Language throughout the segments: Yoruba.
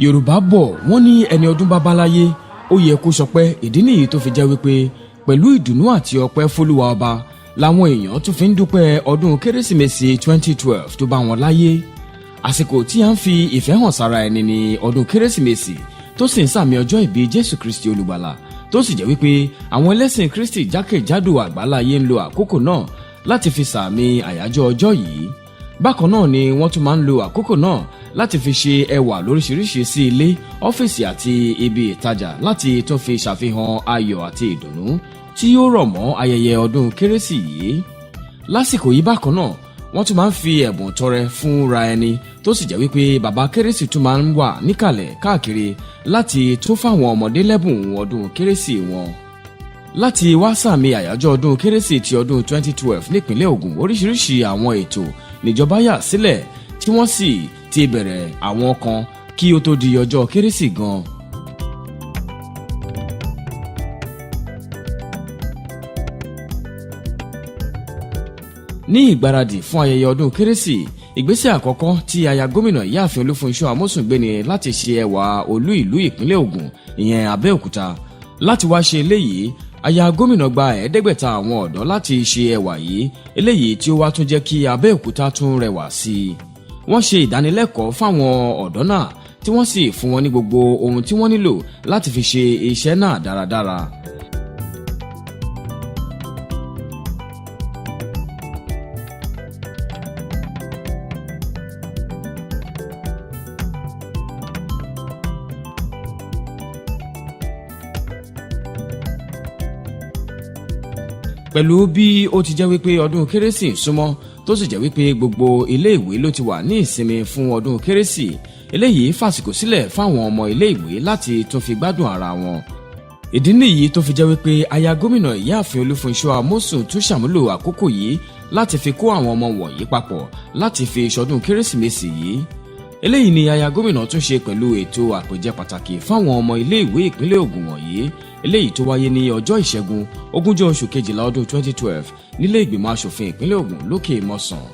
Yorùbá bọ̀ wọ́n ní ẹni ọdún bá bá láyé ó yẹ kó sọpẹ́. Ìdí nìyí tó fi jẹ́ wípé pẹ̀lú ìdùnnú àti ọpẹ́ f'Olúwa ọba làwọn èèyàn tún fi ń dúpẹ́ ọdún Kérésìmesì 2012 tó bá wọn láyé. Àsìkò tí a ń fi ìfẹ́ hàn sára ẹni ní ọdún Kérésìmesì tó sì ń sàmì ọjọ́ ìbí Jésù Kristi olùgbàlà, tó sì jẹ́ wípé àwọn ẹlẹ́sìn Kristi jákèjádò àgbáláyé ń lo àkókò náà láti fi sàmì àyájọ́ ọjọ́ yìí. Bákan náà ni wọ́n tún máa ń lo àkókò náà láti fi ṣe ẹwà lóríṣiríṣi sí ilé, ọ́fíìsì àti ibi ìtajà láti tún fi ṣàfihàn ayọ̀ àti ìdùnnú tí ó rọ̀ mọ́ ayẹyẹ ọdún Kérésì yìí. Lásìkò yìí bákan náà wọ́n tún máa ń fi ẹ̀bùn tọrẹ fúnra ẹni, tó sì jẹ́ wípé bàbá Kérésì tún máa ń wà níkàlẹ̀ káàkiri láti tún fáwọn ọmọdé lẹ́bùn ọdún Kérésì wọn. Láti wá sàmì àyájọ́ ọdún Kérésì ti ọdún 2012 nípínlẹ̀ Ògùn, oríṣiríṣi àwọn ètò níjọba yà sílẹ̀ tí wọ́n sì ti bẹ̀rẹ̀ àwọn kan kí ó tó di ọjọ́ Kérésì gan. Ní ìgbáradì fún ayẹyẹ ọdún Kérésì, ìgbésẹ̀ àkọ́kọ́ tí aya gómìnà ìyáàfin Olúfunṣọ́ Amósùn gbé ni láti ṣe ẹwà olú ìlú ìpínlẹ̀ Ògùn, ìyẹn Abẹ́òkúta. Láti wá ṣe eléyìí, aya gómìnà gba 500 àwọn ọ̀dọ́ láti ṣe ẹwà yìí, eléyìí tí ó wá tún jẹ́ kí Abẹ́òkúta tún rẹwà sí i. Wọ́n ṣe ìdánilẹ́kọ̀ọ́ fáwọn ọ̀dọ́ náà tí wọ́n sì fún wọn ní gbogbo ohun tí wọ́n nílò láti fi ṣe iṣẹ́ náà dáradára. Pẹ̀lú bí ó ti jẹ́ wípé ọdún Kérésì súnmọ́, tó sì jẹ́ wípé gbogbo ilé ìwé ló ti wà ní ìsinmi fún ọdún Kérésì, eléyìí fàsìkò sílẹ̀ fáwọn ọmọ ilé ìwé láti tún fi gbádùn ara wọn. Ìdí nìyí tó fi jẹ́ wípé aya gómìnà ìyáàfin Olúfunṣọ́ Amósùn tún ṣàmúlò àkókò yìí láti fi kó àwọn ọmọ wọ̀nyí papọ̀ láti fi ṣọdún Kérésìmesì yìí. Eléyìí ni aya gómìnà tún ṣe pẹ̀lú ètò àpèjẹ pàtàkì fáwọn ọmọ ilé ìwé ìpínlẹ̀ Ògùn wọ̀nyí, eléyìí tó wáyé ní ọjọ́ ìṣẹ́gun 20 oṣù kejìlá ọdún 2012 nílé ìgbìmọ̀ asòfin ìpínlẹ̀ Ògùn lókè Mọ́sàn.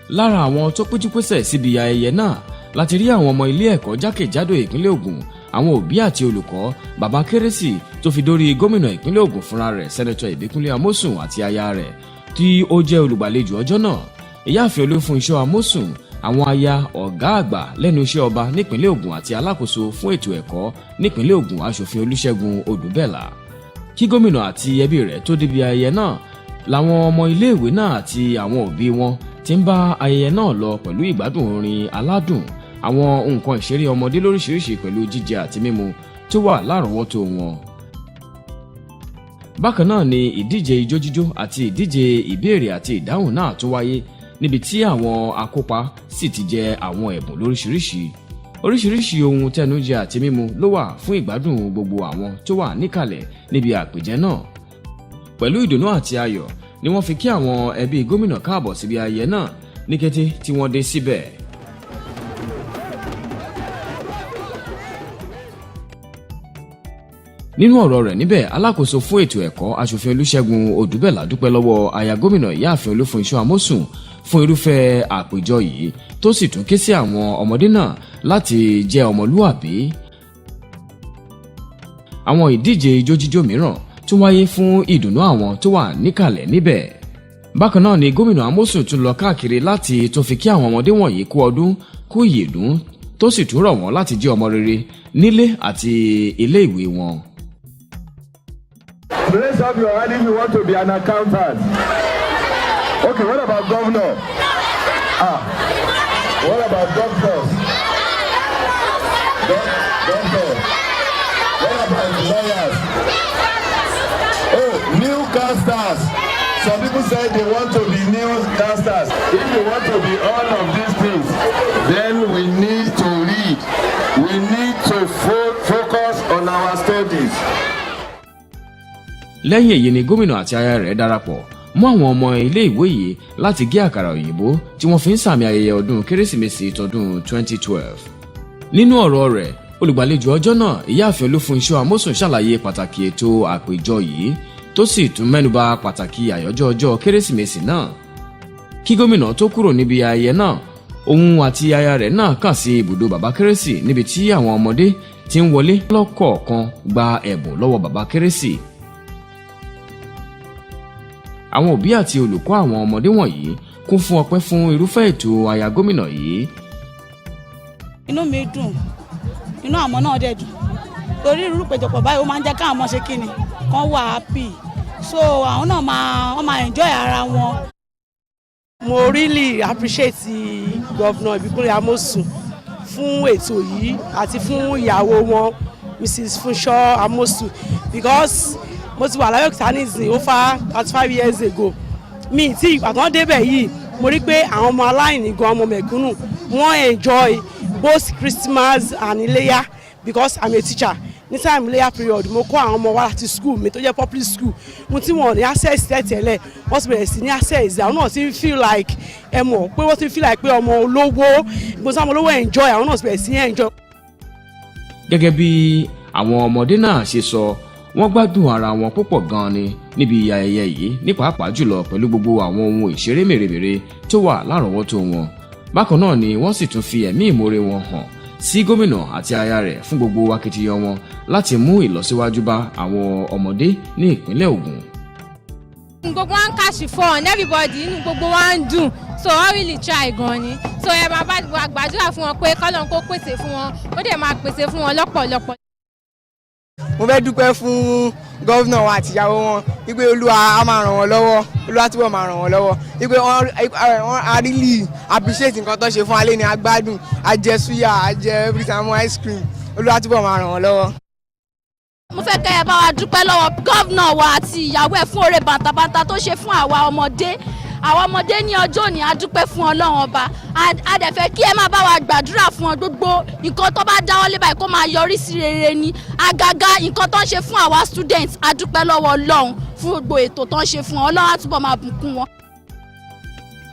Lára àwọn tó péjúpésẹ̀ síbi ayẹyẹ náà láti rí àwọn ọmọ ilé ẹ̀kọ́ jákèjádò ìpínlẹ̀ Ògùn, àwọn òbí àti olùkọ́, bàbá Kérésì tó fi dórí gómìnà ìpínlẹ̀ Ògùn fúnra rẹ̀ Sẹ́nẹ́tọ̀ Ìbíkúnlé Amósùn àti aya rẹ̀ tí ó jẹ́ olùgbàlejò ọjọ́ náà, ìyáàfin Olúfunṣọ́ Amósùn, àwọn aya ọ̀gá àgbà lẹ́nu iṣẹ́ ọba nípínlẹ̀ Ògùn àti alákòóso fún ètò ẹ̀kọ́ nípínlẹ̀ Ògùn aṣòfin Olúṣẹ́gun Odùbẹ́là. Kí gómìnà àti ẹbí rẹ̀ tó débi ayẹyẹ náà, làwọn ọmọ iléèwé náà àti àwọn òbí wọn ti ń bá ayẹyẹ náà lọ pẹ̀lú ìgbádùn orin aládùn, àwọn nǹkan ìṣeré ọmọdé lóríṣiríṣi pẹ̀lú jíjẹ àti mímu tó wà lárọ̀ọ́wọ́tó wọn. Bákan náà ni ìdíje ijó jíjó àti ìdíje ìbéèrè àti ìdáhùn náà tó wáyé, níbi tí àwọn akópa sì ti jẹ àwọn ẹ̀bùn lóríṣiríṣi. Oríṣiríṣi ohun tẹnujẹ àti mímu ló wà fún ìgbádùn gbogbo àwọn tó wà níkàlẹ̀ níbi àpèjẹ náà. Pẹ̀lú ìdùnnú àti ayọ̀ ni wọ́n fi kí àwọn ẹbí gómìnà káàbọ̀ síbi ayẹyẹ náà ní kété tí wọ́n dé síbẹ̀. Nínú ọ̀rọ̀ rẹ̀ níbẹ̀, alákòóso fún ètò ẹ̀kọ́ aṣòfin Olúṣẹ́gun Odùbẹ́là dúpẹ́ lọ́wọ́ aya gómìnà ìyáàfin Olúfunṣọ́ Amósùn fún irúfẹ́ àpèjọ yìí, tó sì tún ké sí àwọn ọmọdé náà láti jẹ́ ọmọlúwàbí. Àwọn ìdíje ijó jíjó mìíràn tún wáyé fún ìdùnnú àwọn tó wà níkàlẹ̀ níbẹ̀. Bákan náà ni gómìnà Amósùn tún lọ káàkiri láti tún fi kí àwọn ọmọdé wọ̀nyí kú ọdún kú ìyèdún, tó sì tún rọ̀ wọ́n láti jẹ́ ọmọ rere nílé àti ilé ìwé wọn. Raise up your hand if you want to be an accountant. Okay, what about governor? What about doctors? Doctors. What about lawyers? Oh, newscasters. Some people say they want to be newscasters. If you want to be all of these things, then we need to read. We need to focus on our studies. Lẹ́yìn èyí ni gómìnà àti aya rẹ̀ darapọ̀ mọ́ àwọn ọmọ ilé ìwé yìí láti gé àkàrà òyìnbó tí wọ́n fi ń sàmì ayẹyẹ ọdún Kérésìmesì tọdún 2012. Nínú ọ̀rọ̀ rẹ̀, olùgbàlejò ọjọ́ náà ìyáàfin Olúfunṣọ́ Amósùn ṣàlàyé pàtàkì ètò àpèjọ yìí, tó sì tún mẹ́nubà pàtàkì àyájọ́ ọjọ́ Kérésìmesì náà. Kí gómìnà tó kúrò níbi ayẹyẹ náà, òun àti aya rẹ̀ náà kàn sí ibùdó bàbá kérésì níbi tí àwọn ọmọdé ti ń wọlé lọ́kọ̀ọ̀kan gba ẹ̀bùn lọ́wọ́ bàbá kérésì. àwọn òbí àti olùkọ́ àwọn ọmọdé wọ̀nyí kún fún ọpẹ́ fún irúfẹ́ ètò aya gómìnà yìí. inú mi dùn, inú àwọn náà dẹ̀ dùn torí irú ìpéjọpọ̀ báyìí ó máa ń jẹ́ káwọn ọmọ ṣe kíni kan wà happy, so àwọn náà máa enjoy ara wọn. Mo really appreciate Governor Ipinle Amosun fún ètò yìí àti fún ìyàwó wọn Mrs. Funsho Amosun, because mo ti wà l'Abẹ́òkúta nísìnyí over 35 years ago. Mi tí àtọ́ débẹ̀ yìí mo rí pé àwọn ọmọ aláìní gan ọmọ mẹ̀kúnnù wọ́n enjoy both Christmas and Iléyá, because I'm a teacher. Ní time Iléyá period mo kọ́ àwọn ọmọ wa láti school mi tó jẹ́ public school, mo tí wọ́n ní access tẹ́tẹ̀lẹ̀ wọ́n ti bẹ̀rẹ̀ sí ní access, àwọn náà ti feel like ẹ mọ̀ pé wọ́n ti feel like pé ọmọ olówó gbọ́dọ̀ ọmọ olówó enjoy, àwọn náà ti bẹ̀rẹ̀ sí ní enjoy. gẹ́gẹ́ bí àwọn ọmọdé náà ṣe sọ, wọ́n gbádùn ara wọn púpọ̀ gan-an ni níbi ayẹyẹ yìí, ní pàápàá jùlọ pẹ̀lú gbogbo àwọn ohun ìṣeré mèremère tó wà lárọ̀ọ́wọ́tó wọn. bákan náà ni wọ́n sì tún fi ẹ̀mí ìmoore wọn hàn sí gómìnà àti aya rẹ̀ fún gbogbo akitiyan wọn láti mú ìlọsíwájú bá àwọn ọmọdé ní ìpínlẹ̀ Ògùn. gbogbo wa ń kàṣì fún everybody, inú gbogbo wa ń dùn, so wọ́n really try gan ni, so ẹ máa bá gbàdúrà fún wọn pé kọ́lọ́n kó pèsè fún wọn, ó dẹ̀ máa pèsè fún wọn lọ́pọ̀lọpọ̀. mo fẹ́ dúpẹ́ fún gọ́vnà wa àtìyàwó wọn wípé olúwa á máa ràn wọ́n lọ́wọ́, olúwa túbọ̀ máa ràn wọ́n lọ́wọ́, wípé wọ́n á really appreciate nǹkan tó ṣe fún alẹ́ ní agbádùn, ajẹ suya, ajẹ everytime ice cream, olúwa túbọ̀ máa ràn wọ́n lọ́wọ́. mo fẹ́ kẹ́ ẹ bá wa dúpẹ́ lọ́wọ́ gọ́vnà wa àti ìyàwó ẹ̀ fún oore bàǹtàbàǹtà tó ṣe fún àwa ọmọdé. àwọn ọmọdé ní ọjọ́ òní a dúpẹ́ fún Ọlọ́run ọba, a dẹ̀ fẹ́ kí ẹ máa bá wa gbàdúrà fún wọn, gbogbo nǹkan tó bá dáwọ́ lé báyìí kó máa yọrí sí rere ni. àgàgà nǹkan tó ń ṣe fún àwa students, a dúpẹ́ lọ́wọ́ Ọlọ́run fún gbogbo ètò tó ń ṣe fún wọn, Ọlọ́run á túbọ̀ máa bùkún wọn.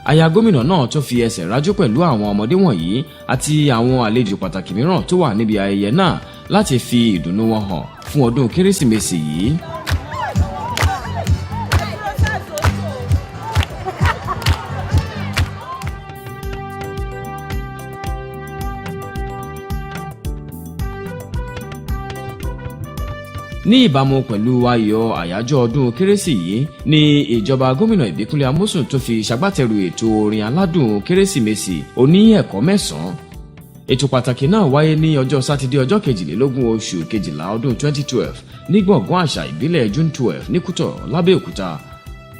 aya gómìnà náà tún fi ẹsẹ̀ rájò pẹ̀lú àwọn ọmọdé wọ̀nyí àti àwọn àlejò pàtàkì mìíràn tó wà níbi ayẹyẹ náà láti fi ìdùnnú wọn hàn fún ọdún kérésìmesì yìí. ní ìbámu pẹ̀lú ayọ̀ àyájọ́ ọdún kérésì yìí ni ìjọba gómìnà Ìbíkúnlé Amósùn tó fi ṣagbátẹrù ètò orin aládùn kérésìmesì oní ẹ̀kọ́ 9. ètò pàtàkì náà wáyé ní ọjọ́ sátidé ọjọ́ 22 oṣù kejìlá ọdún 2012 ní gbọ̀ngàn àṣà ìbílẹ̀ June 12 ní Kútọ̀ lábẹ́òkúta.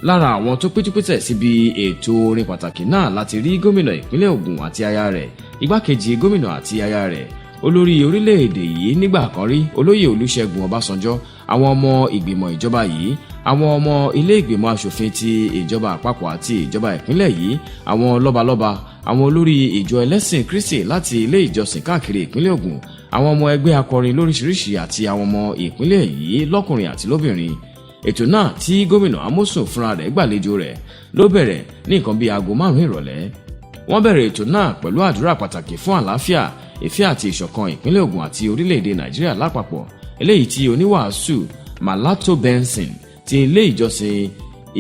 lára àwọn tó péjúpésẹ̀ síbi ètò orin pàtàkì náà láti rí gómìnà ìpínlẹ̀ Ògùn àti aya rẹ̀, igbákejì gómìnà àti aya rẹ̀, olórí orílẹ̀-èdè yìí nígbà kan rí olóyè Olúṣẹ́gun Ọbásanjọ́, àwọn ọmọ ìgbìmọ̀ ìjọba yìí, àwọn ọmọ ilé ìgbìmọ̀ aṣòfin ti ìjọba àpapọ̀ àti ìjọba ìpínlẹ̀ yìí, àwọn lọ́balọ́ba, àwọn olórí ìjọ ẹlẹ́sìn Kristi láti ilé ìjọsìn káàkiri ìpínlẹ̀ Ògùn, àwọn ọmọ ẹgbẹ́ akọrin lóríṣiríṣi àti àwọn ọmọ ìpínlẹ̀ yìí lọ́kùnrin àti lóbìnrin. ètò náà tí gómìnà Amósùn fúnra rẹ̀ gbàlejò rẹ̀ ló bẹ̀rẹ̀ ní nǹkan bíi aago 5 ìrọ̀lẹ́. wọ́n bẹ̀rẹ̀ ètò náà pẹ̀lú àdúrà pàtàkì fún àlàáfíà, ìfẹ́ àti ìṣọ̀kan ìpínlẹ̀ Ògùn àti orílẹ̀-èdè Nàìjíríà lápapọ̀, eléyìí tí oníwàásù Malato Benson ti ilé ìjọsìn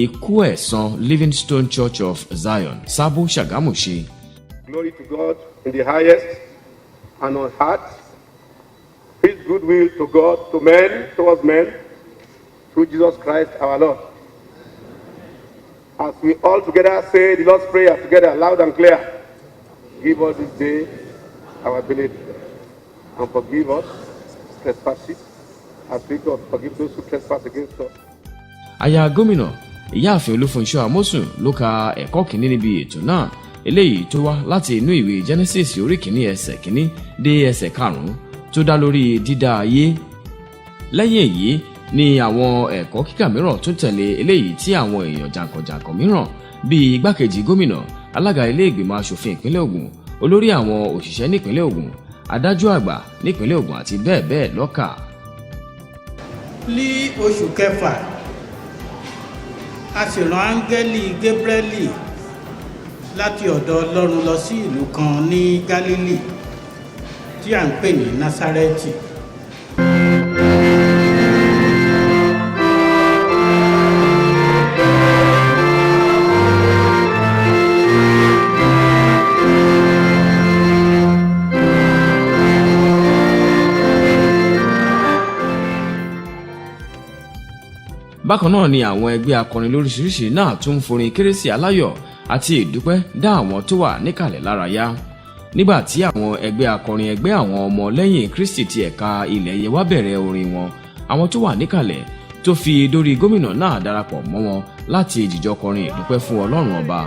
Ikú Ẹ̀san Livingstone Church of Zion, Sábó Ṣàgámù ṣe. Glory to God in the highest, and on earth peace, goodwill to God, to men, towards men, through Jesus Christ our Lord. As we all together say the Lord's Prayer together, loud and clear. Give us this day our daily bread, and forgive us trespasses, as we forgive those who trespass against us. aya gómìnà ìyáàfin Olúfunṣọ́ Amósùn ló ka ẹ̀kọ́ kìíní níbi ètò náà, eléyìí tó wá láti inú ìwé Genesis orí kìíní ẹsẹ̀ kìíní dé ẹsẹ̀ 5 tó dá lórí dídá ayé. lẹ́yìn èyí ni àwọn ẹ̀kọ́ kíkà mìíràn tó tẹ̀lé, eléyìí tí àwọn èèyàn jàǹkànjàǹkàn mìíràn bíi igbákejì gómìnà, alága ilé ìgbìmọ̀ aṣòfin ìpínlẹ̀ Ògùn, olórí àwọn òṣìṣẹ́ nípínlẹ̀ Ògùn, adájọ́ àgbà nípínlẹ̀ Ògùn àti bẹ́ẹ̀ bẹ́ẹ̀ lọ́kà. ní oṣù kẹfà a sì rán áńgẹ́lì Gabrieli láti ọ̀dọ̀ Ọlọ́run lọ sí ìlú kan ní Gálílì tí à ń pè ní Násárẹ́tì. bákan náà ni àwọn ẹgbẹ́ akọrin lóríṣiríṣi náà tún ń forin kérésì aláyọ̀ àti ìdúpẹ́ dá àwọn tó wà níkàlẹ̀ lárayá nígbà tí àwọn ẹgbẹ́ akọrin ẹgbẹ́ àwọn ọmọ lẹ́yìn Kristi ti ẹ̀ka ilẹ̀ Yewa bẹ̀rẹ̀ orin wọn àwọn tó wà níkàlẹ̀ tó fi dórí gómìnà náà darapọ̀ mọ́ wọn láti jíjọ kọrin ìdúpẹ́ fún Ọlọ́run ọba.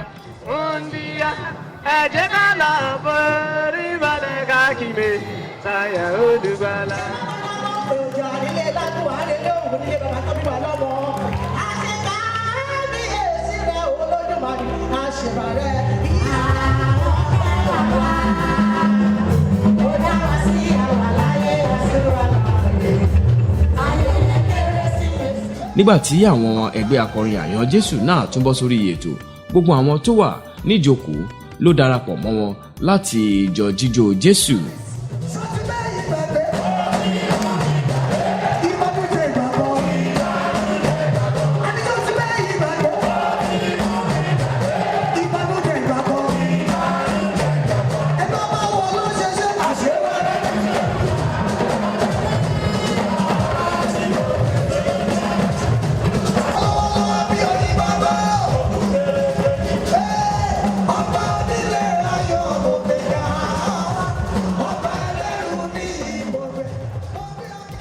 nígbà tí àwọn ẹgbẹ́ akọrin àyàn Jésù náà tún bọ́ sórí ètò gbogbo àwọn tó wà níjókòó ló darapọ̀ mọ́ wọn láti jọ jíjó Jésù.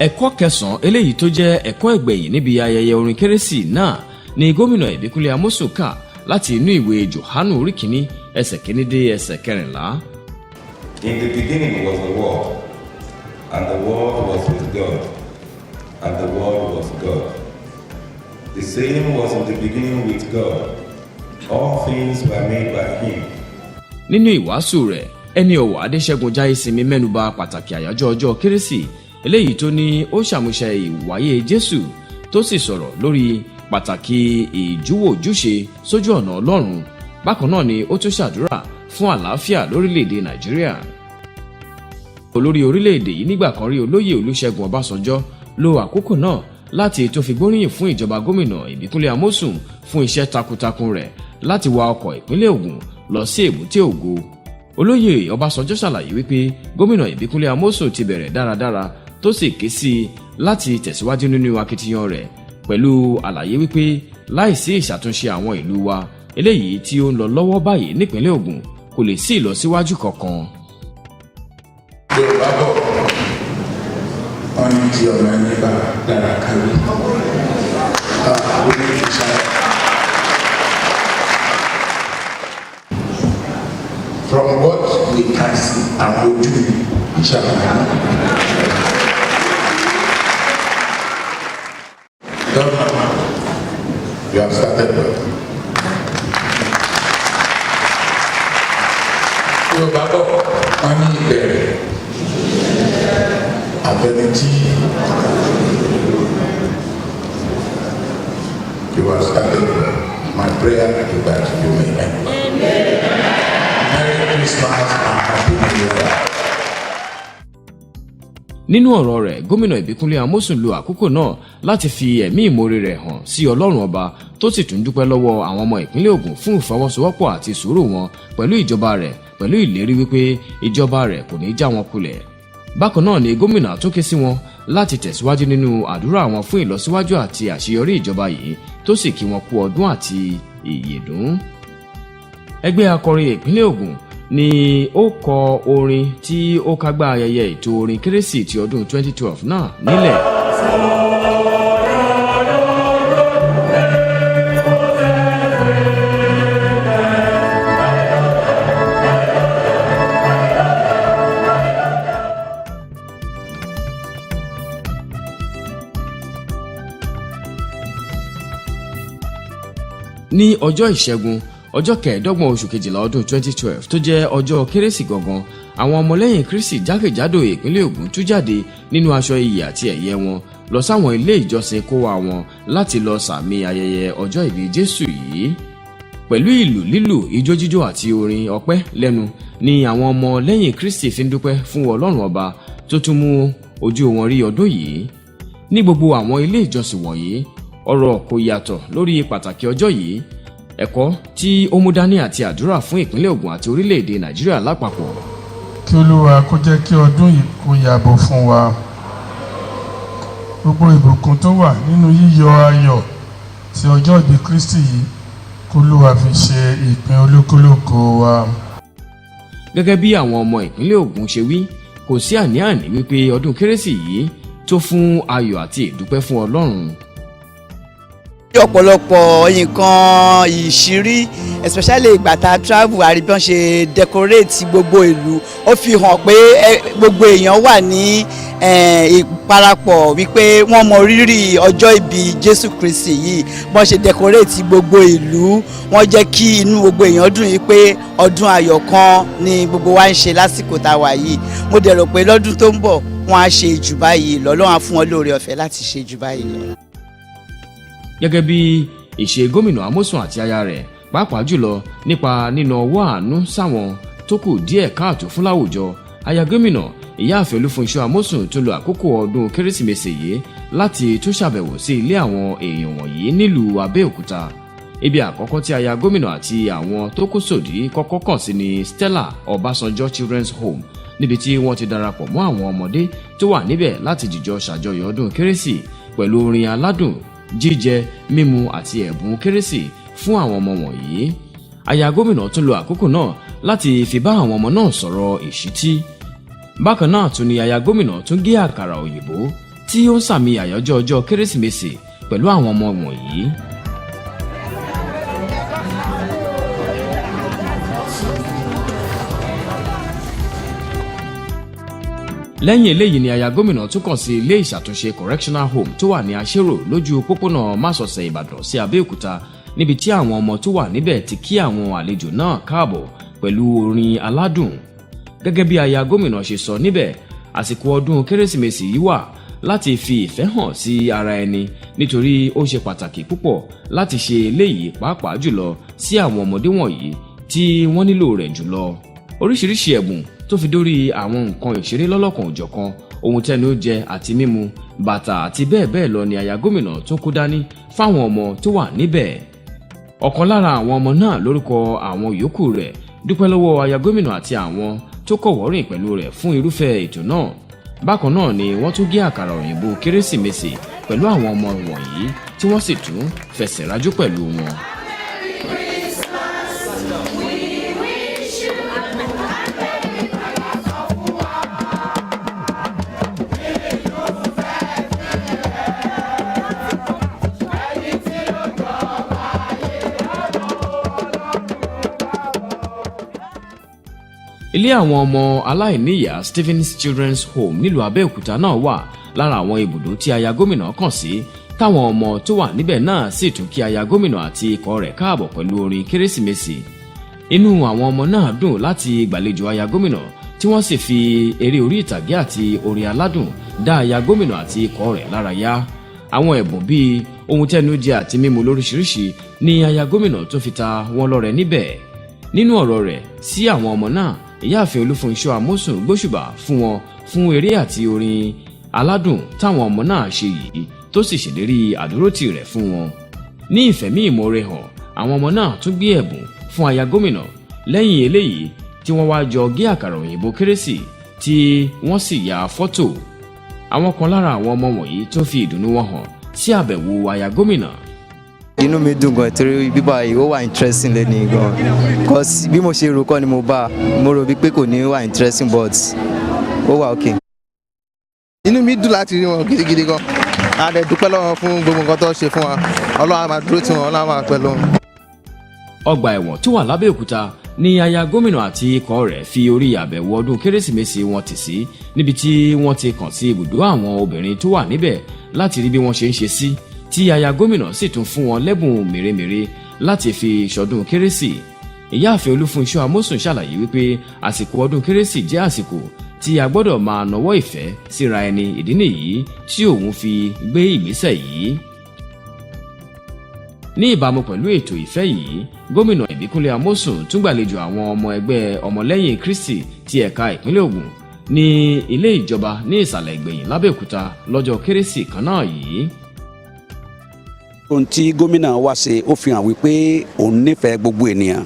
ẹ̀kọ́ kẹsàn-án eléyìí tó jẹ́ ẹ̀kọ́ ìgbẹ̀yìn níbi ayẹyẹ orin kérésì náà ni gómìnà Ìbíkúnlé Amósùn kà láti inú ìwé Jòhánù orí kìíní ẹsẹ̀ kìíní dé ẹsẹ̀ kẹrìnlá. In the beginning was the Word, and the Word was with God, and the Word was God. The same was in the beginning with God. All things were made by him. nínú ìwàásù rẹ̀ ẹni ọ̀wọ̀ Adéṣẹ́gun Jáìsinmi mẹ́nubà pàtàkì àyájọ́ ọjọ́ kérésì eléyìí tó ní ó ṣàmúṣẹ ìwáyé Jésù tó sì sọ̀rọ̀ lórí pàtàkì ìjúwòjúṣe sójú ọ̀nà Ọlọ́run bákan náà ni ó tún ṣàdúrà fún àlàáfíà lórílẹ̀‐èdè Nàìjíríà. olórí orílẹ̀‐èdè yìí nígbà kan rí olóyè Olúṣẹ́gun Ọbásanjọ́ lo àkókò náà láti tó fi gbóríyìn fún ìjọba gómìnà Ìbíkúnlé Amósùn fún iṣẹ́ takuntakun rẹ̀ láti wa ọkọ̀ ìpínlẹ̀ Ògùn lọ sí èbúté ògo. olóyè Ọbásanjọ́ ṣàlàyé wípé gómìnà Ìbíkúnlé Amósùn ti bẹ̀rẹ̀ dáradára tó sì ké sí i láti tẹ̀síwájú nínú akitiyan rẹ̀ pẹ̀lú àlàyé wípé láìsí ìṣàtúnṣe àwọn ìlú wa eléyìí tí ó ń lọ lọ́wọ́ báyìí nípínlẹ̀ Ògùn kò lè sí ìlọsíwájú kankan. Yorùbá bọ̀ wọ́n ní tí ọmọ ẹni bá dára kárí àwọn ìṣàlẹ̀. From what we can see àwọn ojú ìṣàlẹ̀. You have started well. Yorùbá bọ̀ wọ́n ní ìbẹ̀rẹ̀ àfẹnití you have started well. My prayer is that you may end well. Merry Christmas and Happy New Year. nínú ọ̀rọ̀ rẹ̀ gómìnà Ìbíkúnlé Amósùn lo àkókò náà láti fi ẹ̀mí ìmoore rẹ̀ hàn sí Ọlọ́run ọba tó sì tún dúpẹ́ lọ́wọ́ àwọn ọmọ ìpínlẹ̀ Ògùn fún ìfọwọ́sowọ́pọ̀ àti sùúrù wọn pẹ̀lú ìjọba rẹ̀ pẹ̀lú ìlérí wípé ìjọba rẹ̀ kò ní já wọn kulẹ̀. bákan náà ni gómìnà tún ké sí wọn láti tẹ̀síwájú nínú àdúrà wọn fún ìlọsíwájú àti àṣeyọrí ìjọba yìí tó sì kí wọn kú ọdún àti ìyèdún. ẹgbẹ́ akọrin ìpínlẹ̀ Ògùn ni ó kọ orin tí ó kágbá ayẹyẹ ètò orin kérésì ti ọdún 2012 náà nílẹ̀. ní ọjọ́ ìṣẹ́gun ọjọ́ kẹẹ̀ẹ́dọ́gbọ̀n oṣù kejìlá ọdún 2012 tó jẹ́ ọjọ́ kérésì gangan àwọn ọmọlẹ́yìn Kristi jákèjádò ìpínlẹ̀ Ògùn tú jáde nínú aṣọ iyì àti ẹ̀yẹ wọn lọ sáwọn ilé ìjọsìn kó wa wọn láti lọ sàmì ayẹyẹ ọjọ́ ìbí Jésù yìí. pẹ̀lú ìlù lílù ijó jíjó àti orin ọpẹ́ lẹ́nu ni àwọn ọmọlẹ́yìn Kristi fi ń dúpẹ́ fún Ọlọ́run ọba tó tún mú ojú wọn rí ọdún yìí. ní gbogbo àwọn ilé ìjọsìn wọ̀nyí ọ̀rọ̀ kò yàtọ̀ lórí pàtàkì ọjọ́ yìí ẹ̀kọ́ tí ó mú dání àti àdúrà fún ìpínlẹ̀ Ògùn àti orílẹ̀-èdè Nàìjíríà lápapọ̀. kí Olúwa kó jẹ́ kí ọdún yìí kó yàbò fún wa gbogbo ìbùkún tó wà nínú yíyọ ayọ̀ tí ọjọ́ ìbí Kristi yìí k'Olúwa fi ṣe ìpín olúkúlùkù wa. Gẹ́gẹ́ bí àwọn ọmọ ìpínlẹ̀ Ògùn ṣe wí, kò sí àní-àní wípé ọdún kérésì yìí tó fún ayọ̀ àti ìdúpẹ́ fún Ọlọ́run. Ọ̀pọ̀lọpọ̀ nǹkan ìṣírí especially ìgbà tá a travel àríbọ́n ṣe decorate gbogbo ìlú ó fi hàn pé gbogbo èèyàn wà ní ìparapọ̀ wípé wọ́n mọ rírì ọjọ́ ìbí Jésù Kristi yìí bọ́n ṣe decorate gbogbo ìlú wọ́n jẹ́ kí inú gbogbo èèyàn dùn yìí pé ọdún ayọ̀ kan ni gbogbo wa ń ṣe lásìkò tá a wà yìí. Mo dẹ̀ rò pé lọ́dún tó ń bọ̀ wọ́n á ṣe jù báyìí lọ, Ọlọ́run á fún wọn lóore ọ̀fẹ́ láti ṣe jù báyìí lọ. Gẹ́gẹ́ bí ìṣe gómìnà Amosun àti aya rẹ̀ pàápàá jùlọ nípa níná ọwọ́ àánú sáwọn tó kù díẹ̀ káàtó fún láwùjọ, aya gómìnà ìyáàfẹ́ Olúfunṣọ́ Amosun tún lo àkókò ọdún Kérésìmesì yìí láti tún ṣàbẹ̀wò sí ilé àwọn èèyàn wọ̀nyí nílùú Abẹ́òkúta. Ibi àkọ́kọ́ tí aya gómìnà àti àwọn tó kù sòdí kọ́kọ́ kàn sí ni Stella Ọbásanjọ́ Children's Home, níbi tí wọ́n ti darapọ̀ mọ́ àwọn ọmọdé tó wà níbẹ̀ láti jìjọ ṣàjọyọ̀ ọdún Kérésì pẹ̀lú orin aládùn, jíjẹ, mímu àti ẹ̀bùn Kérésì fún àwọn ọmọ wọ̀nyí. Aya gómìnà tún lo àkókò náà láti fi bá àwọn ọmọ náà sọ̀rọ̀ ìṣítí. Bákan náà tún ni aya gómìnà tún gé àkàrà òyìnbó tí ó ń sàmì àyájọ́ ọjọ́ Kérésìmesì pẹ̀lú àwọn ọmọ wọ̀nyí. Lẹ́yìn eléyìí ni aya gómìnà tún kàn sí ilé ìṣàtúnṣe correctional home tó wà ní Aṣérò lójú pópónà Másọ̀sẹ̀ Ìbàdàn sí Abẹ́òkúta, níbi tí àwọn ọmọ tó wà níbẹ̀ ti kí àwọn àlejò náà káàbọ̀ pẹ̀lú orin aládùn. Gẹ́gẹ́ bí aya gómìnà ṣe sọ níbẹ̀, àsìkò ọdún Kérésìmesì yìí wà láti fi ìfẹ́ hàn sí ara ẹni nítorí ó ṣe pàtàkì púpọ̀ láti ṣe eléyìí pàápàá jùlọ sí àwọn ọmọdé wọ̀nyí tí wọ́n nílò rẹ̀ jùlọ. Oríṣiríṣi ẹ̀bùn tó fi dórí àwọn nǹkan ìṣeré lọ́lọ́kan òjọ̀kan, ohun tẹnu jẹ àti mímu, bàtà àti bẹ́ẹ̀ bẹ́ẹ̀ lọ ni aya gómìnà tó kó dání fáwọn ọmọ tó wà níbẹ̀. Ọ̀kan lára àwọn ọmọ náà lórúkọ àwọn yòókù rẹ̀ dúpẹ́ lọ́wọ́ aya gómìnà àti àwọn tó kọ̀wọ́rìn pẹ̀lú rẹ̀ fún irúfẹ́ ètò náà. Bákan náà ni wọ́n tún gé àkàrà òyìnbó Kérésìmesì pẹ̀lú àwọn ọmọ wọ̀nyí tí wọ́n sì tún fẹsẹ̀ rájú pẹ̀lú wọn. Ilé àwọn ọmọ aláìníyàá Stephen's Children's Home nílùú Abẹ́òkúta náà wà lára àwọn ibùdó tí aya gómìnà kàn sí, táwọn ọmọ tó wà níbẹ̀ náà sì tún kí aya gómìnà àti ikọ̀ rẹ̀ káàbọ̀ pẹ̀lú orin Kérésìmesì. Inú àwọn ọmọ náà dùn láti gbàlejò aya gómìnà tí wọ́n sì fi eré orí ìtàgé àti orin aládùn dá aya gómìnà àti ikọ̀ rẹ̀ lára yá. Àwọn ẹ̀bùn bíi ohun tẹnu jẹ àti mímu lóríṣiríṣi ni aya gómìnà tó fi ta wọ́n lọ́rẹ níbẹ̀. Nínú ọ̀rọ̀ rẹ̀ sí àwọn ọmọ náà, ìyáàfin Olúfunṣọ́ Amosun gbóṣùbà fún wọn fún eré àti orin aládùn táwọn ọmọ náà ṣe yìí tó sì ṣèlérí àdúrótì rẹ̀ fún wọn. Ní ìfẹ̀mí ìmoore hàn, àwọn ọmọ náà tún gbé ẹ̀bùn fún aya gómìnà. Lẹ́yìn eléyìí tí wọ́n wá jọ gé àkàrà òyìnbó Kérésì tí wọ́n sì ya fọ́tò. Àwọn kan lára àwọn ọmọ wọ̀nyí tó fi ìdùnnú wọn hàn sí àbẹ̀wò aya gómìnà. Inú mi dùn gan torí bíbá yìí ó wà interesting lẹ́ni gan, cause bí mo ṣe rò kọ́ ni mo bá, mo rò bí pé kò ní wà interesting but ó wà okay. Inú mi dùn láti rí wọn gidigidi gan, a dẹ̀ dúpẹ́ lọ́wọ́ fún gbogbo nǹkan tó ṣe fún wa, Ọlọ́run á máa dúró tì wọ́n, Ọlọ́run á máa pẹ̀lú wọn. Ọgbà ẹ̀wọ̀n tó wà lábẹ́òkúta ni aya gómìnà àti ikọ̀ rẹ̀ fi orí àbẹ̀wò ọdún Kérésìmesì wọn tì sí, níbi tí wọ́n ti kàn sí ibùdó àwọn obìnrin tó wà níbẹ̀ láti rí bí wọ́n ṣe ń ṣe sí, tí aya gómìnà sì tún fún wọn lẹ́bùn mèremère láti fi ṣọdún Kérésì. Ìyáàfin Olúfunṣọ́ Amosun ṣàlàyé wípé àsìkò ọdún Kérésì jẹ́ àsìkò tí a gbọ́dọ̀ máa nawọ́ ìfẹ́ síra ẹni, ìdí nìyí tí òun fi gbé ìgbésẹ̀ yìí. Ní ìbámu pẹ̀lú ètò ìfẹ́ yìí, gómìnà Ipinle Amosun tún gbàlejò àwọn ọmọ ẹgbẹ́ ọmọlẹ́yìn Kristi ti ẹ̀ka ìpínlẹ̀ Ògùn ní ilé ìjọba ní ìsàlẹ̀ Ìgbẹ̀yìn lábẹ́òkúta lọ́jọ́ Kérésì kan náà yìí. Ohun tí gómìnà wa ṣe ó fi hàn wípé òun nífẹ̀ẹ́ gbogbo ènìyàn,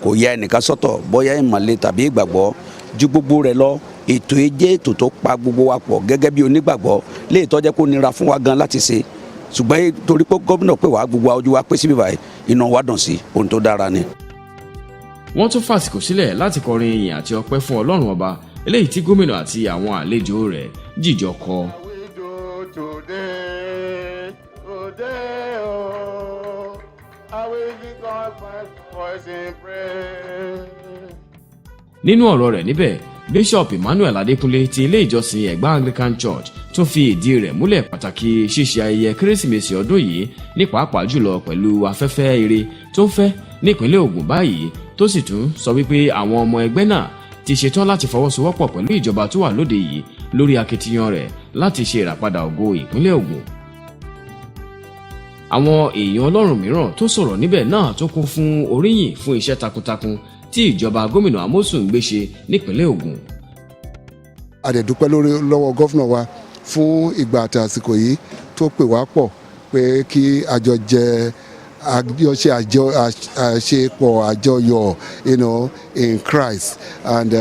kò yà ẹnìkan sọ́tọ̀ bóyá ìmọ̀le tàbí ìgbàgbọ́, ju gbogbo rẹ̀ lọ. Ètò yìí jẹ́ ètò tó pa gbogbo wa pọ̀ gẹ́gẹ́ bí onígbàgbọ́, léè tó jẹ́ kó nira fún wa gan láti ṣe, ṣùgbọ́n torí pé gómìnà pè wá gbogbo ojú wa pé síbí báyìí iná wa dùn sí ohun tó dára ni. wọ́n tún fàsìkò sílẹ̀ láti kọrin ìyìn àti ọpẹ́ fún ọlọ́run ọba eléyìí tí gómìnà àti àwọn àlejò rẹ̀ jìjọ kọ. nínú ọ̀rọ̀ rẹ̀ níbẹ̀ bishop emmanuel adékúnlé ti ilé ìjọsìn ẹ̀gbá anglican church tún fi ìdí rẹ̀ múlẹ̀ pàtàkì ṣíṣe ayẹyẹ kérésìmesì ọdún yìí ní pàápàá jùlọ pẹ̀lú afẹ́fẹ́ ire tó ń fẹ́ nípínlẹ̀ ògùn báyìí tó sì tún sọ wípé àwọn ọmọ ẹgbẹ́ náà ti ṣetán láti fọwọ́sowọ́pọ̀ pẹ̀lú ìjọba tó wà lóde yìí lórí akitiyan rẹ̀ láti ṣe ìràpadà ògo ìpínlẹ̀ ògùn. àwọn èèyàn ọlọ́run mìíràn tó sọ̀rọ̀ níbẹ̀ náà tó kún fún oríyìn fún iṣẹ́ takuntakun tí ìjọba gómìnà amosun gbé ṣe nípínlẹ̀ ògùn. a dẹ̀ dúpẹ́ lọ́wọ́ gọ́fúnà wa fún ìgbà àti àsìkò yìí tó pè wá pọ̀ pé kí àjọ jẹ àjọṣe àṣepọ̀ àjọyọ̀ in Christ, and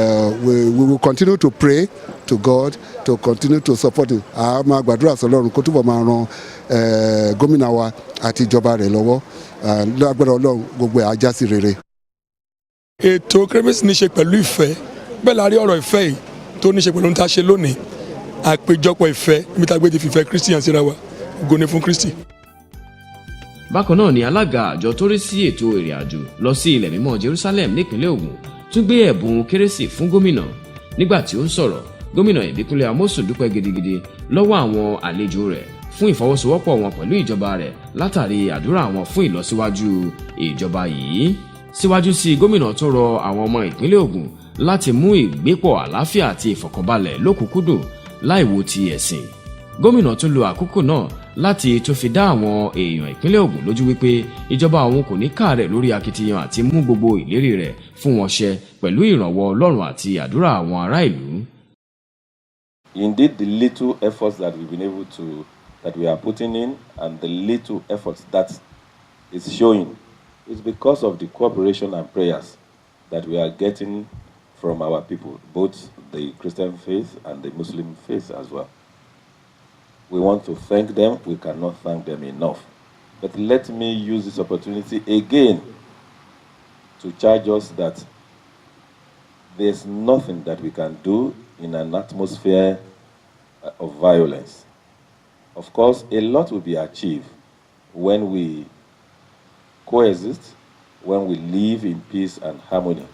we will continue to pray to God to continue to support him. a máa gbàdúrà sọ́lọ́run kó túbọ̀ máa ran gómìnà wa àti ìjọba rẹ̀ lọ́wọ́ lágbára Ọlọ́run gbogbo ẹ̀ á já sí rere. ètò kérésìmesì ní ṣe pẹ̀lú ìfẹ́ bẹ́ẹ̀ la rí ọ̀rọ̀ ìfẹ́ yìí tó ní ṣe pẹ̀lú ohun tá a ṣe lónìí àpéjọpọ̀ ìfẹ́ níbi tá a gbé ti fìfẹ́ Kristi hàn síra wa ògo ni fún Kristi. bákan náà ni alága àjọ tó rí sí ètò ìrìn àjò lọ sí ilẹ̀ mímọ́ Jerusalem nípínlẹ̀ Ògùn tún gbé ẹ̀bùn kérésì fún gómìnà. nígbà tí ó ń sọ̀rọ̀ gómìnà Ìbíkúnlé Amósùn dúpẹ́ gidigidi lọ́wọ́ àwọn àlejò rẹ̀ fún ìfọwọ́sowọ́pọ̀ wọn pẹ̀lú ìjọba rẹ̀ látàrí àdúrà wọn fún ìlọsíwájú ìjọba yìí. síwájú sí gómìnà tó rọ àwọn ọmọ ìpínlẹ̀ Ògùn láti mú ìgbépọ̀ àlàáfíà àti ìfọ̀kànbalẹ̀ lókùnkúndùn láìwo ti ẹ̀sìn. gómìnà tún lo àkókò náà láti tó fi dá àwọn èèyàn ìpínlẹ̀ Ògùn lójú wípé ìjọba òun kò ní káàárẹ̀ lórí akitiyan àti mú gbogbo ìlérí rẹ̀ fún wọn ṣẹ pẹ̀lú ìrànwọ́ Ọlọ́run àti àdúrà àwọn ará ìlú. Indeed, the little efforts that we are putting in and the little efforts that is showing is because of the cooperation and prayers that we are getting from our people, both the Christian faith and the Muslim faith as well. We want to thank them. We cannot thank them enough. But let me use this opportunity again to charge us that there's nothing that we can do in an atmosphere of violence. Of course, a lot will be achieved when we coexist, when we live in peace and harmony.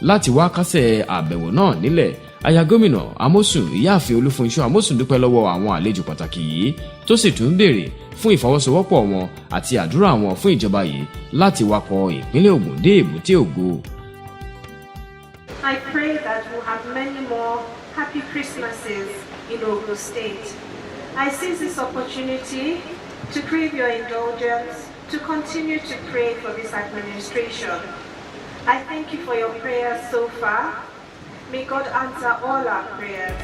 láti wá kásẹ̀ àbẹ̀wò náà nílẹ̀ aya gómìnà Amósùn ìyáàfin Olúfunṣọ́ Amósùn dúpẹ́ lọ́wọ́ àwọn àlejò pàtàkì yìí tó sì tún béèrè fún ìfọwọ́sowọ́pọ̀ wọn àti àdúrà wọn fún ìjọba yìí láti wakọ̀ ìpínlẹ̀ Ògùn dé èbúté ògo. I pray that we'll have many more happy Christmases in Ogun State. I seize this opportunity to crave your indulgence to continue to pray for this administration. I thank you for your prayers so far. May God answer all our prayers.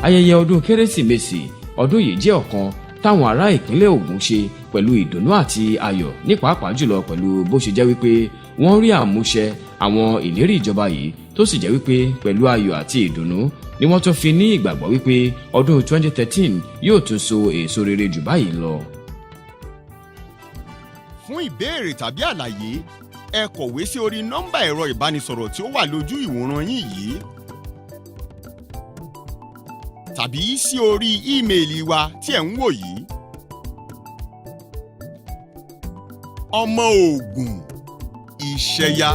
ayẹyẹ ọdún kérésìmesì ọdún yìí jẹ́ ọ̀kan táwọn ará ìpínlẹ̀ Ògùn ṣe pẹ̀lú ìdùnnú àti ayọ̀ ní pàápàá jùlọ pẹ̀lú bó ṣe jẹ́ wípé wọ́n rí àmúṣẹ àwọn ìlérí ìjọba yìí tó sì jẹ́ wípé pẹ̀lú ayọ̀ àti ìdùnnú ni wọ́n tún fi ní ìgbàgbọ́ wípé ọdún 2013 yóò tún so èso rere jù báyìí lọ. fún ìbéèrè tàbí àlàyé ẹ kọ̀wé sí orí nọ́mbà ẹ̀rọ ìbánisọ̀rọ̀ tí ó wà lójú ìwòran yín yìí tàbí sí orí ímeèlì wa tí ẹ̀ ń wò yìí. ọmọ Ògùn Ìṣẹ̀yà.